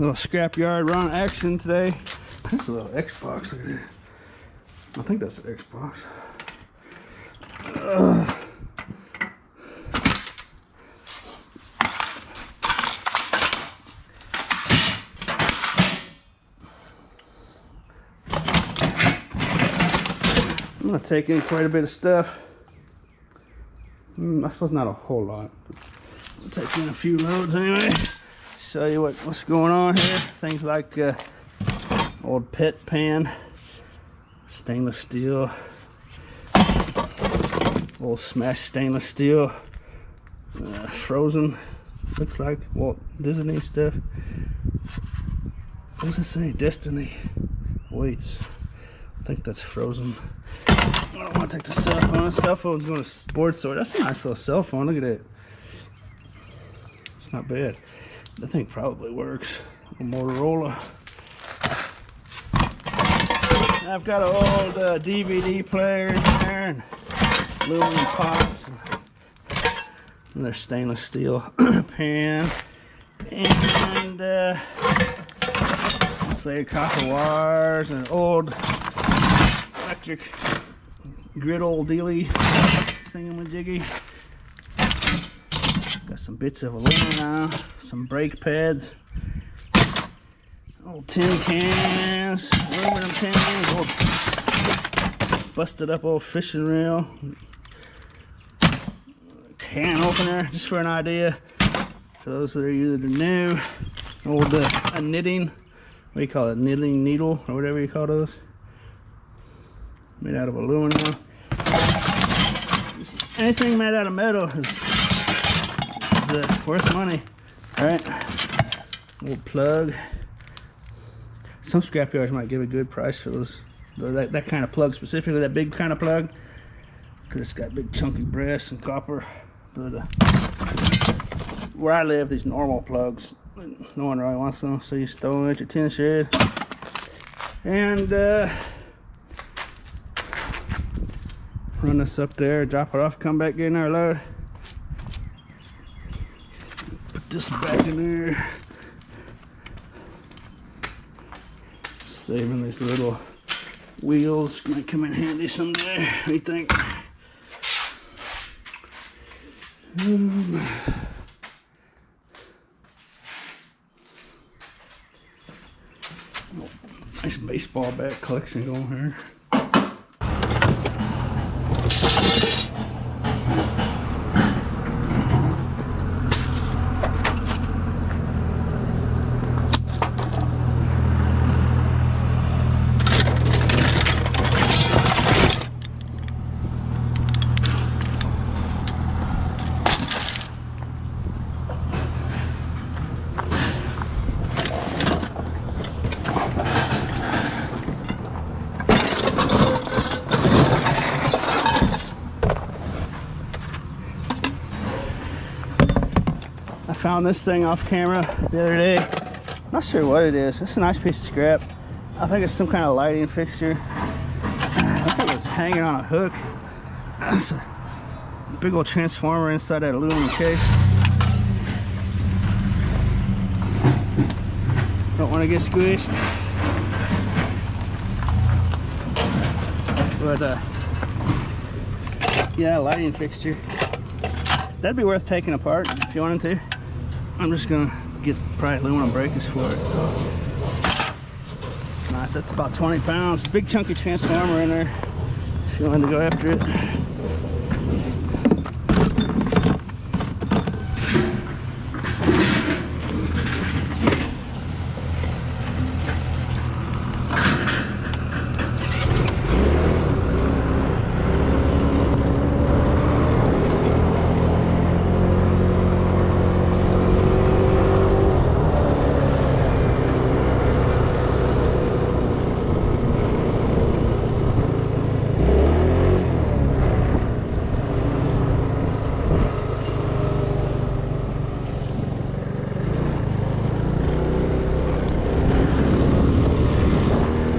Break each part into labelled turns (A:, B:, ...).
A: little Scrapyard run action today. That's a little Xbox. Look at it. I think that's an Xbox. I'm gonna take in quite a bit of stuff. I suppose not a whole lot. I'll take in a few loads anyway. Show you what's going on here. Things like old pet pan, stainless steel, old smashed stainless steel, frozen. Looks like Walt Disney stuff. What does it say? Destiny weights. I think that's frozen. I don't want to take the cell phone. The cell phone's going to sports store. That's a nice little cell phone. Look at it. It's not bad. The thing probably works. A Motorola. I've got an old DVD player in there and aluminum pots. And there's stainless steel pan. And say copper wires and old electric griddle dealy thingamajiggy. Got some bits of aluminum, some brake pads, old tin cans, aluminum cans, old busted up old fishing reel, can opener, just for an idea for those that are either new, old a knitting, what do you call it, knitting needle or whatever you call those, made out of aluminum. Anything made out of metal is worth money. All right, little plug. Some scrapyards might give a good price for those, that kind of plug, specifically that big kind of plug, because it's got big chunky brass and copper. But where I live, these normal plugs, no one really wants them, so you throw them at your tin shed. And run this up there, drop it off, come back, get in our load. Put this back in there. Saving these little wheels, might come in handy someday. What do you think? Nice baseball bat collection going here. I found this thing off camera the other day. Not sure what it is. It's a nice piece of scrap. I think it's some kind of lighting fixture. I think it's hanging on a hook. It's a big old transformer inside that aluminum case. Don't want to get squished. But yeah, lighting fixture. That'd be worth taking apart if you wanted to. I'm just gonna get probably aluminum breakers for it. So it's nice. That's about 20 pounds. Big chunky transformer in there if you wanted to go after it.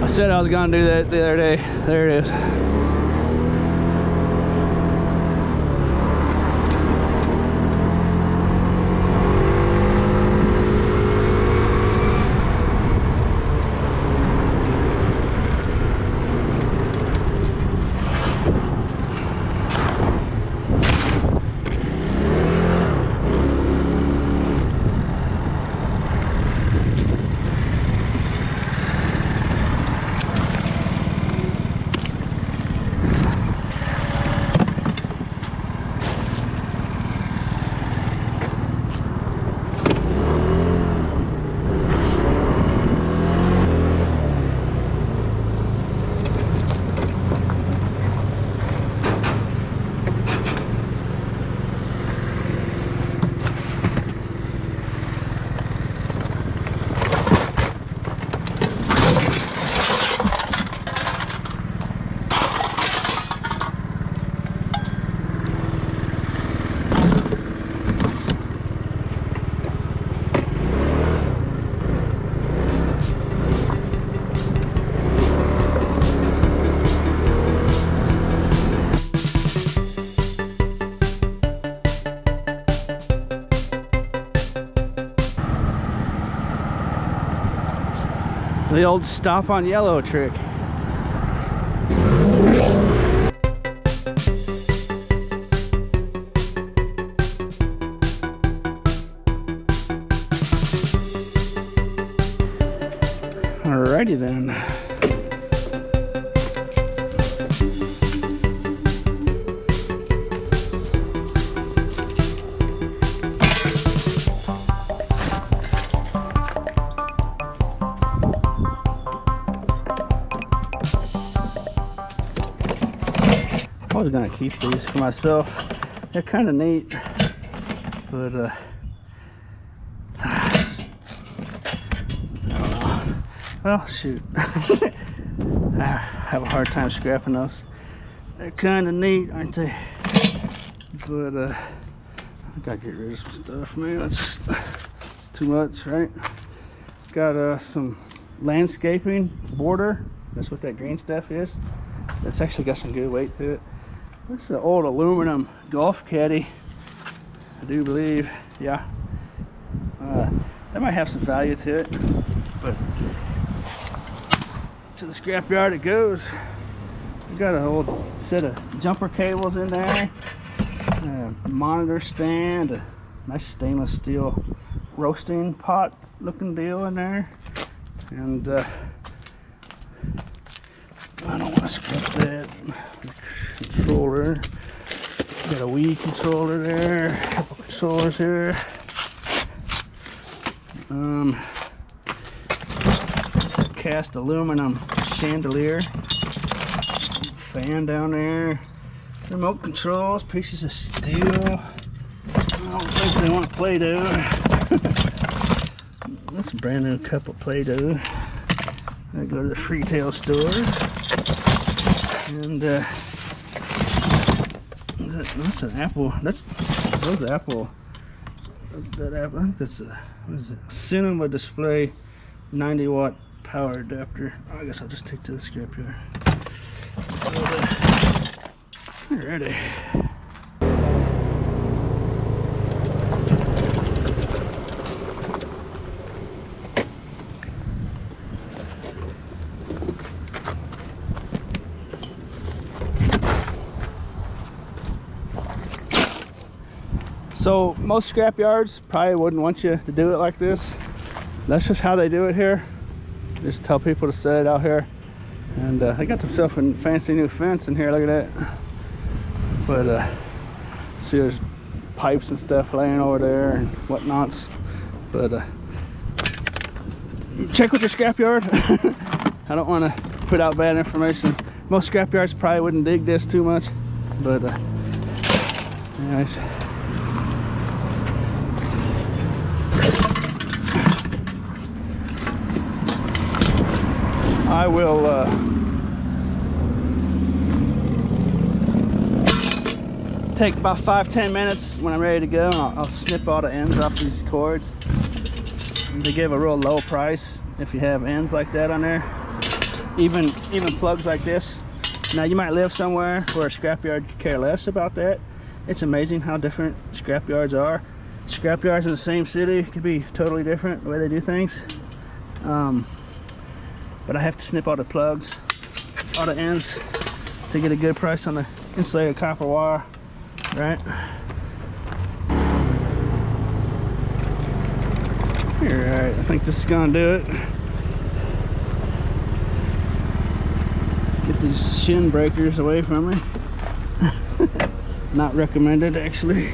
A: I said I was gonna do that the other day. There it is. The old stop on yellow trick. Alrighty then. I was gonna keep these for myself. They're kind of neat, but well, shoot. I have a hard time scrapping those. They're kind of neat, aren't they? But I gotta get rid of some stuff, man. It's too much, right? Got some landscaping border. That's what that green stuff is. That's actually got some good weight to it. This is an old aluminum golf caddy, I do believe. Yeah, that might have some value to it, but to the scrapyard it goes. We got an old set of jumper cables in there, a monitor stand, a nice stainless steel roasting pot looking deal in there, and I don't want to scrap that. Controller, got a Wii controller there, a couple controllers here. Cast aluminum chandelier, fan down there, remote controls, pieces of steel. I don't think they want Play-Doh. That's a brand new cup of Play-Doh. I go to the retail store, and that's an Apple. That's Apple. That Apple. I think that's a, what is it? Cinema display, 90-watt power adapter. Oh, I guess I'll just take to the scrapyard. Alrighty. So most scrap yards probably wouldn't want you to do it like this. That's just how they do it here. Just tell people to set it out here. And they got themselves a fancy new fence in here, look at that. But see, there's pipes and stuff laying over there and whatnots. But check with your scrap yard. I don't want to put out bad information. Most scrap yards probably wouldn't dig this too much. But anyways. I will take about 5-10 minutes when I'm ready to go, and I'll snip all the ends off these cords. They give a real low price if you have ends like that on there. Even plugs like this. Now you might live somewhere where a scrapyard could care less about that. It's amazing how different scrapyards are. Scrapyards in the same city could be totally different the way they do things. But I have to snip all the plugs, all the ends, to get a good price on the insulated copper wire, right? Alright, I think this is gonna do it. Get these shin breakers away from me. Not recommended, actually.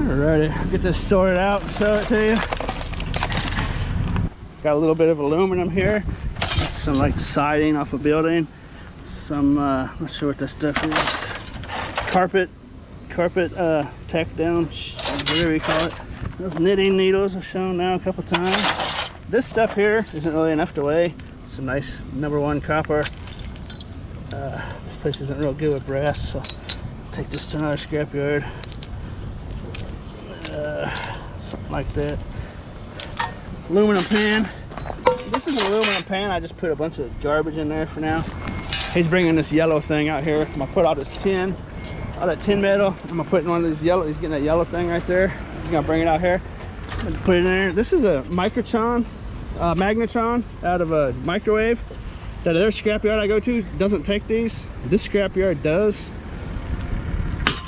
A: Alrighty, get this sorted out and show it to you. Got a little bit of aluminum here. That's some like siding off a building. Some not sure what this stuff is. Carpet tack down, whatever you call it. Those knitting needles I've shown now a couple times. This stuff here isn't really enough to weigh. Some nice #1 copper. This place isn't real good with brass, so take this to another scrapyard. Something like that. Aluminum pan. This is an aluminum pan. I just put a bunch of garbage in there for now. He's bringing this yellow thing out here. I'm gonna put all this tin, all that tin metal. I'm gonna put in one of these yellow. He's getting that yellow thing right there. He's gonna bring it out here. I'm gonna put it in there. This is a magnetron out of a microwave. That other scrapyard I go to doesn't take these. This scrapyard does.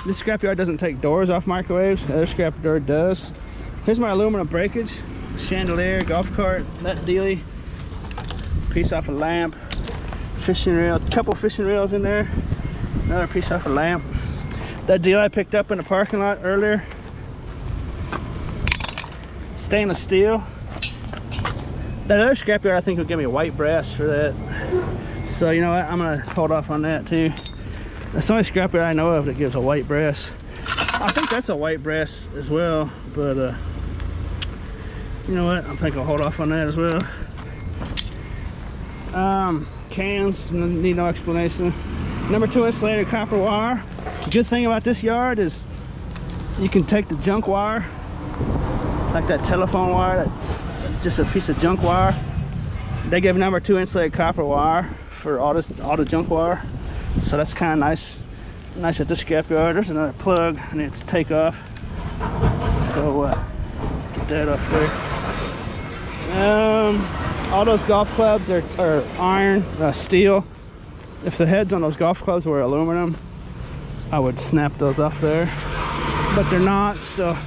A: This scrapyard doesn't take doors off microwaves. The other scrapyard does. Here's my aluminum breakage, chandelier, golf cart, that dealie. Piece off a lamp, fishing reel, a couple fishing reels in there. Another piece off a lamp. That deal I picked up in the parking lot earlier. Stainless steel. That other scrapyard I think will give me white brass for that. So you know what, I'm gonna hold off on that too. That's the only scrapyard I know of that gives a white brass. I think that's a white brass as well, but you know what, I think I'll hold off on that as well. Cans, need no explanation. Number 2 insulated copper wire. The good thing about this yard is you can take the junk wire, like that telephone wire, that's just a piece of junk wire. They give number 2 insulated copper wire for all the junk wire. So that's kind of nice at this scrapyard. There's another plug I need to take off. So get that off there. All those golf clubs are iron, steel. If the heads on those golf clubs were aluminum, I would snap those off there. But they're not, so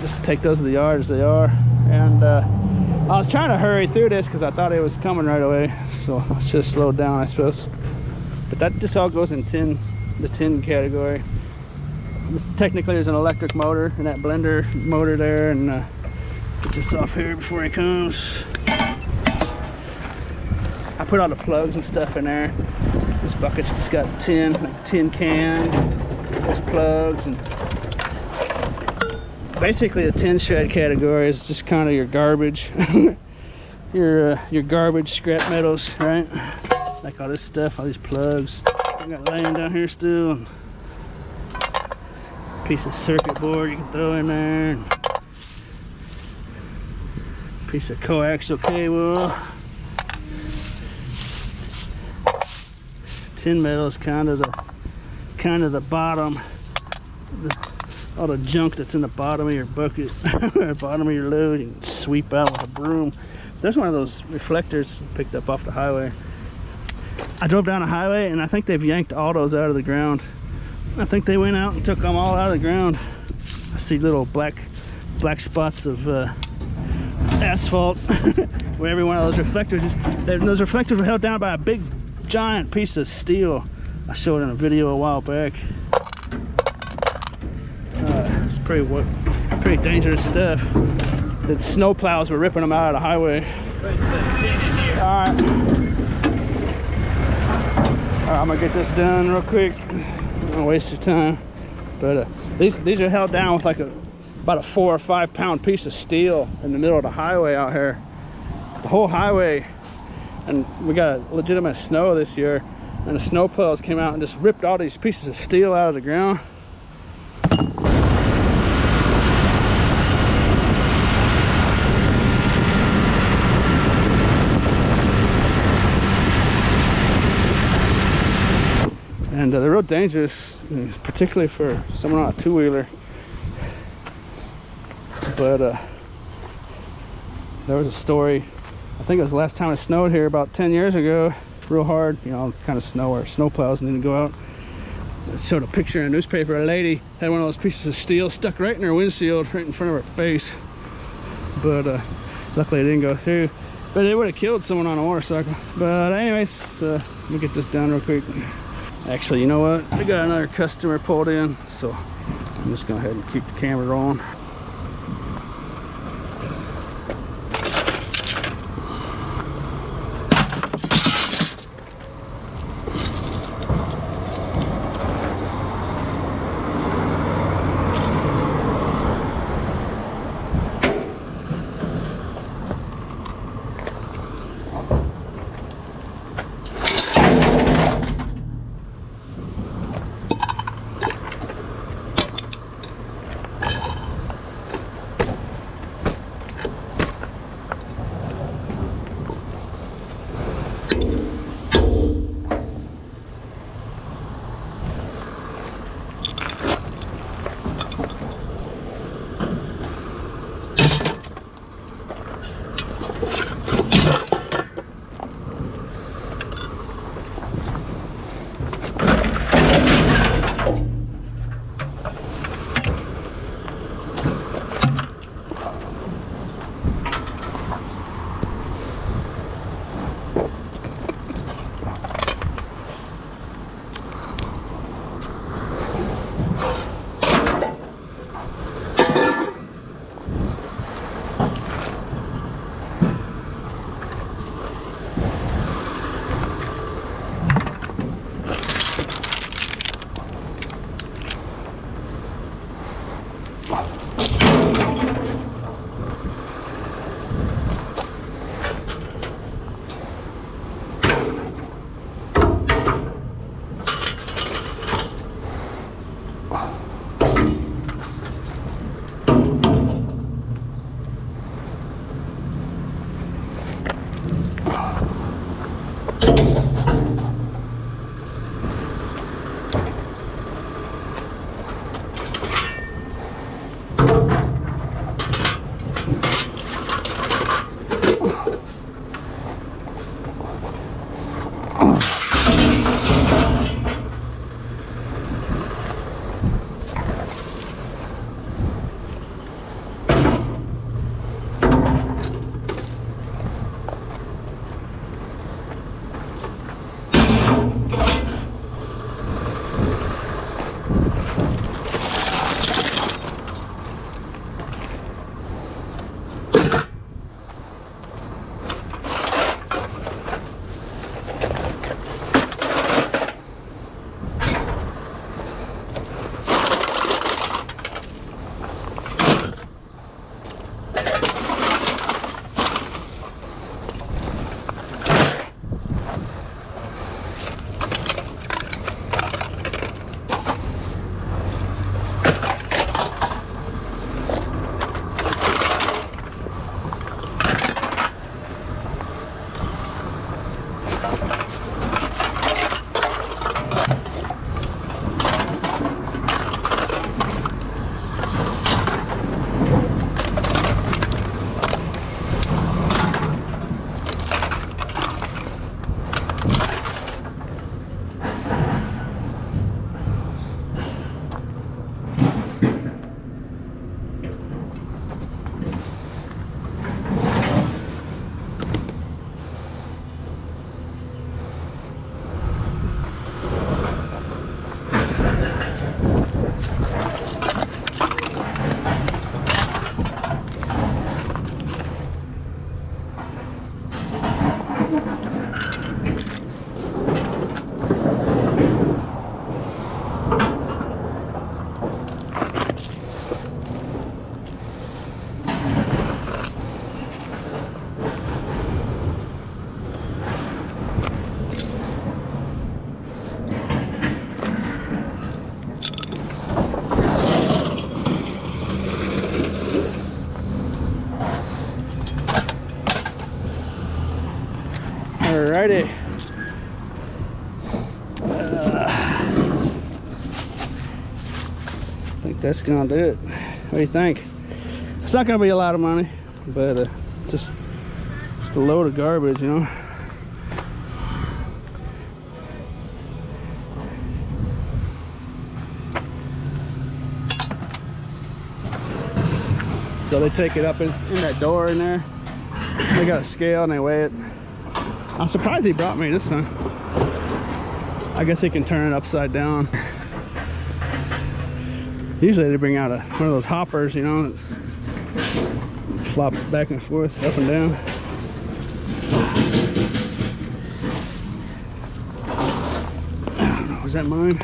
A: just take those to the yard as they are. And I was trying to hurry through this because I thought it was coming right away. So I should have slowed down, I suppose. But that just all goes in the tin category. Technically there's an electric motor and that blender motor there, and get this off here before he comes. I put all the plugs and stuff in there. This bucket's just got tin cans, there's plugs, and basically the tin shred category is just kind of your garbage. your garbage scrap metals, right? Like all this stuff, all these plugs I got laying down here still. Piece of circuit board you can throw in there. And piece of coaxial cable. Tin metal is kind of the bottom. All the junk that's in the bottom of your bucket, or bottom of your load, you can sweep out with a broom. There's one of those reflectors picked up off the highway. I drove down a highway and I think they've yanked all those out of the ground. I think they went out and took them all out of the ground. I see little black spots of asphalt where every one of those reflectors those reflectors were held down by a big giant piece of steel. I showed in a video a while back. It's pretty dangerous stuff. The snow plows were ripping them out of the highway. Alright, I'm gonna get this done real quick. I don't waste your time. But these are held down with like about a 4 or 5 pound piece of steel in the middle of the highway out here. The whole highway. And we got legitimate snow this year, and the snow plows came out and just ripped all these pieces of steel out of the ground. And they're real dangerous, particularly for someone on a two-wheeler. But there was a story, I think it was the last time it snowed here about 10 years ago, real hard, you know, kind of snow where snow plows need to go out. It showed a picture in a newspaper. A lady had one of those pieces of steel stuck right in her windshield, right in front of her face. But luckily it didn't go through. But it would have killed someone on a motorcycle. But anyways, let me get this done real quick. Actually, you know what? We got another customer pulled in, so I'm just going to go ahead and keep the camera rolling. Alrighty. I think that's gonna do it. What do you think? It's not gonna be a lot of money, but it's just a load of garbage, you know. So they take it up in that door in there. They got a scale and they weigh it. I'm surprised he brought me this one. I guess they can turn it upside down. Usually they bring out one of those hoppers, you know, that flops back and forth, up and down. I don't know, is that mine?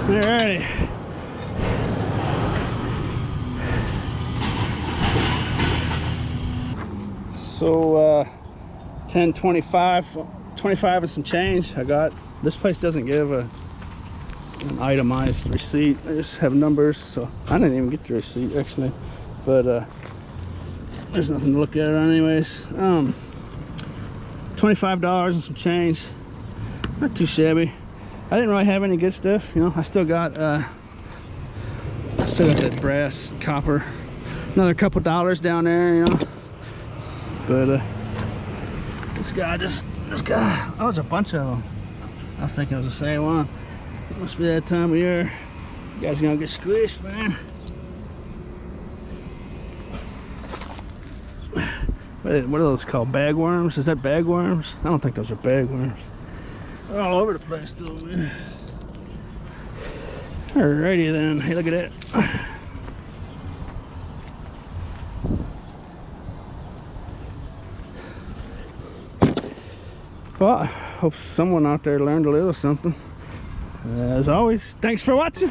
A: Alrighty. So 10.25 and some change I got. This place doesn't give an itemized receipt. They just have numbers, so I didn't even get the receipt actually, but there's nothing to look at on anyways. $25 and some change. Not too shabby. I didn't really have any good stuff, you know. I still got that brass copper. Another couple dollars down there, you know. But this guy, oh, there's a bunch of them. I was thinking it was the same one. It must be that time of year. You guys are gonna get squished, man. What are those called? Bagworms? Is that bagworms? I don't think those are bagworms. They're all over the place still, man. Alrighty then. Hey, look at that. Well, I hope someone out there learned a little something. As always, thanks for watching.